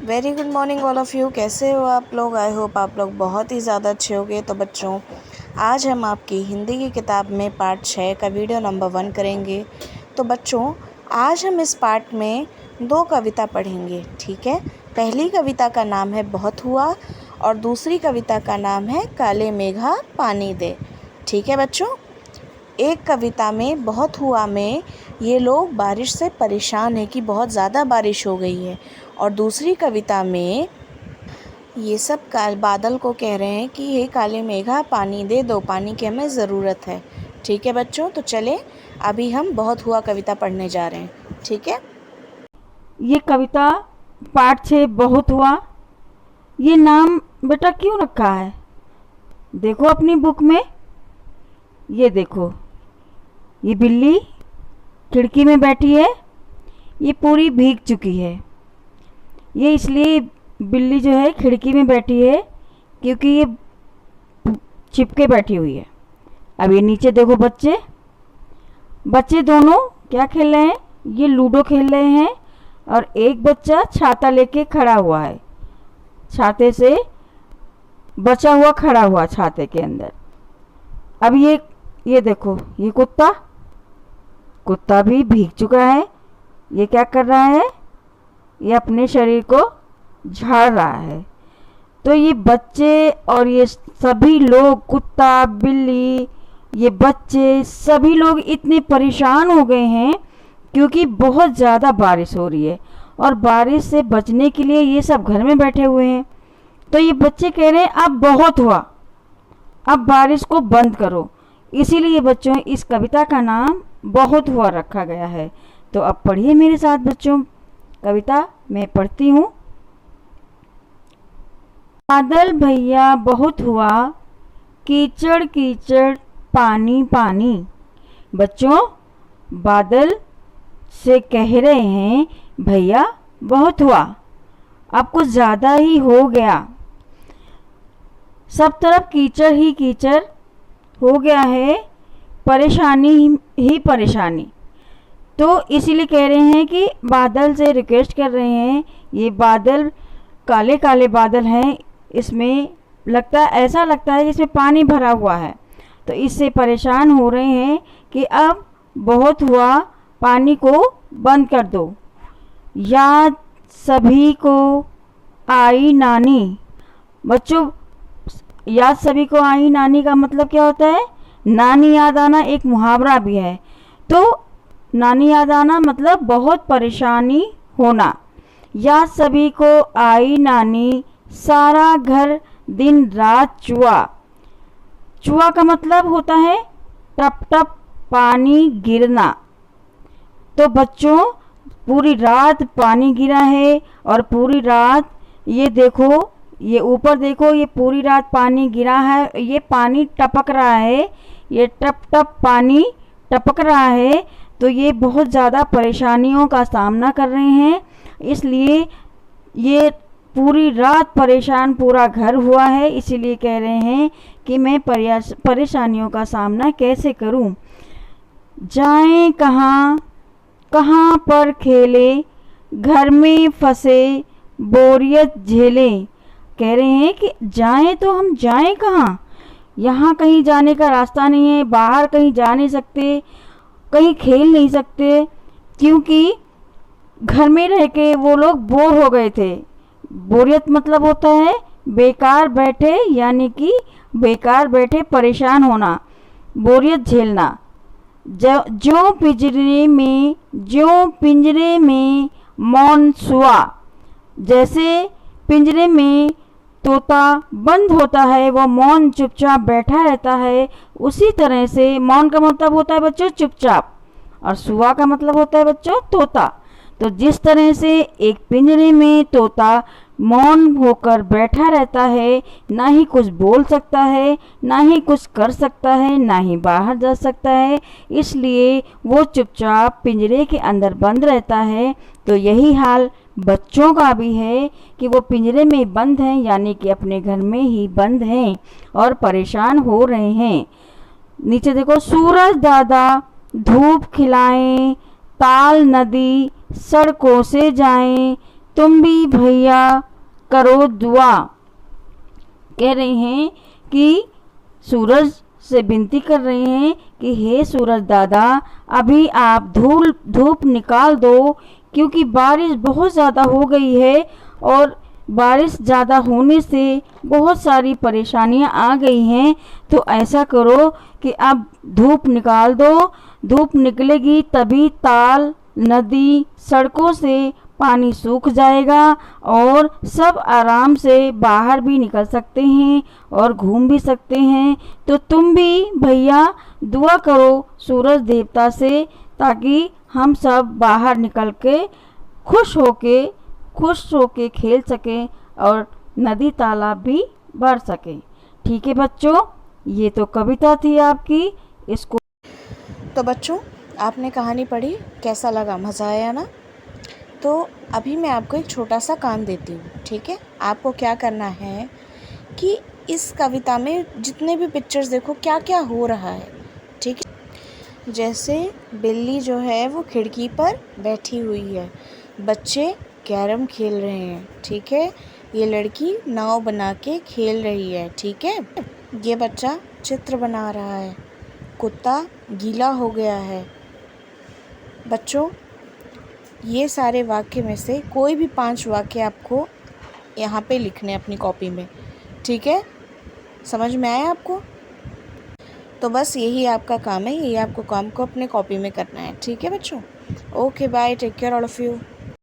Very good morning all of you. कैसे हो आप लोग? आई होप आप लोग बहुत ही ज़्यादा अच्छे होंगे। तो बच्चों, आज हम आपकी हिंदी की किताब में पार्ट 6 का वीडियो नंबर 1 करेंगे। तो बच्चों, आज हम इस पार्ट में 2 कविता पढ़ेंगे, ठीक है। पहली कविता का नाम है बहुत हुआ और दूसरी कविता का नाम है काले मेघा पानी दे, ठीक है बच्चों। एक कविता में बहुत हुआ में ये लोग बारिश से परेशान हैं कि बहुत ज़्यादा बारिश हो गई है, और दूसरी कविता में ये सब बादल को कह रहे हैं कि हे काले मेघा पानी दे दो, पानी की हमें ज़रूरत है, ठीक है बच्चों। तो चलें, अभी हम बहुत हुआ कविता पढ़ने जा रहे हैं, ठीक है। ये कविता पाठ 6 बहुत हुआ। ये नाम बेटा क्यों रखा है? देखो अपनी बुक में, ये देखो, ये बिल्ली खिड़की में बैठी है, ये पूरी भीग चुकी है। ये इसलिए बिल्ली जो है खिड़की में बैठी है क्योंकि ये चिपके बैठी हुई है। अब ये नीचे देखो, बच्चे दोनों क्या खेल रहे हैं? ये लूडो खेल रहे हैं और एक बच्चा छाता लेके खड़ा हुआ है, छाते से बचा हुआ खड़ा हुआ छाते के अंदर। अब ये देखो, ये कुत्ता भी भीग चुका है। ये क्या कर रहा है? ये अपने शरीर को झाड़ रहा है। तो ये बच्चे और ये सभी लोग, कुत्ता, बिल्ली, ये बच्चे, सभी लोग इतने परेशान हो गए हैं क्योंकि बहुत ज़्यादा बारिश हो रही है और बारिश से बचने के लिए ये सब घर में बैठे हुए हैं। तो ये बच्चे कह रहे हैं अब बहुत हुआ, अब बारिश को बंद करो। इसीलिए बच्चों इस कविता का नाम बहुत हुआ रखा गया है। तो अब पढ़िए मेरे साथ बच्चों कविता। मैं पढ़ती हूँ। बादल भैया बहुत हुआ, कीचड़ कीचड़ पानी पानी। बच्चों, बादल से कह रहे हैं भैया बहुत हुआ, अब कुछ ज़्यादा ही हो गया, सब तरफ कीचड़ ही कीचड़ हो गया है, परेशानी ही परेशानी। तो इसीलिए कह रहे हैं कि बादल से रिक्वेस्ट कर रहे हैं। ये बादल काले काले बादल हैं, इसमें ऐसा लगता है जिसमें पानी भरा हुआ है। तो इससे परेशान हो रहे हैं कि अब बहुत हुआ, पानी को बंद कर दो। याद सभी को आई नानी। बच्चों, याद सभी को आई नानी का मतलब क्या होता है? नानी याद आना एक मुहावरा भी है। तो नानी याद आना मतलब बहुत परेशानी होना। याद सभी को आई नानी, सारा घर दिन रात चुआ। चुआ का मतलब होता है टप टप पानी गिरना। तो बच्चों, पूरी रात पानी गिरा है और पूरी रात ये देखो, ये ऊपर देखो, ये पूरी रात पानी गिरा है, ये पानी टपक रहा है, ये टप टप पानी टपक रहा है। तो ये बहुत ज़्यादा परेशानियों का सामना कर रहे हैं, इसलिए ये पूरी रात परेशान पूरा घर हुआ है। इसीलिए कह रहे हैं कि मैं परेशानियों का सामना कैसे करूं। जाएं कहाँ कहाँ पर खेले, घर में फंसे बोरियत झेले। कह रहे हैं कि जाएं तो हम जाएं कहाँ? यहाँ कहीं जाने का रास्ता नहीं है, बाहर कहीं जा नहीं सकते, कहीं खेल नहीं सकते, क्योंकि घर में रह के वो लोग बोर हो गए थे। बोरियत मतलब होता है बेकार बैठे, यानी कि बेकार बैठे परेशान होना, बोरियत झेलना। जो पिंजरे में मौन सुआ। जैसे पिंजरे में तोता बंद होता है, वो मौन चुपचाप बैठा रहता है, उसी तरह से मौन का मतलब होता है बच्चों चुपचाप, और सुआ का मतलब होता है बच्चों तोता। तो जिस तरह से एक पिंजरे में तोता मौन होकर बैठा रहता है, ना ही कुछ बोल सकता है, ना ही कुछ कर सकता है, ना ही बाहर जा सकता है, इसलिए वो चुपचाप पिंजरे के अंदर बंद रहता है। तो यही हाल बच्चों का भी है कि वो पिंजरे में बंद हैं, यानी कि अपने घर में ही बंद हैं और परेशान हो रहे हैं। नीचे देखो, सूरज दादा धूप खिलाएं, ताल नदी सड़कों से जाएं, तुम भी भैया करो दुआ। कह रहे हैं कि सूरज से विनती कर रहे हैं कि हे सूरज दादा, अभी आप धूप निकाल दो, क्योंकि बारिश बहुत ज़्यादा हो गई है और बारिश ज़्यादा होने से बहुत सारी परेशानियां आ गई हैं। तो ऐसा करो कि अब धूप निकाल दो। धूप निकलेगी तभी ताल, नदी, सड़कों से पानी सूख जाएगा और सब आराम से बाहर भी निकल सकते हैं और घूम भी सकते हैं। तो तुम भी भैया दुआ करो सूरज देवता से, ताकि हम सब बाहर निकल के खुश होके खेल सकें और नदी तालाब भी भर सकें। ठीक है बच्चों, ये तो कविता थी आपकी। इसको तो बच्चों, आपने कहानी पढ़ी, कैसा लगा? मज़ा आया ना? तो अभी मैं आपको एक छोटा सा काम देती हूँ, ठीक है? आपको क्या करना है कि इस कविता में जितने भी पिक्चर्स देखो क्या क्या हो रहा है, ठीक है? जैसे बिल्ली जो है वो खिड़की पर बैठी हुई है, बच्चे कैरम खेल रहे हैं, ठीक है? ये लड़की नाव बना के खेल रही है, ठीक है? ये बच्चा चित्र बना रहा है, कुत्ता गीला हो गया है। बच्चों, ये सारे वाक्य में से कोई भी 5 वाक्य आपको यहाँ पे लिखने अपनी कॉपी में, ठीक है? समझ में आया आपको? तो बस यही आपका काम है, यही आपको काम को अपने कॉपी में करना है, ठीक है बच्चों? Okay, bye, take care all of you.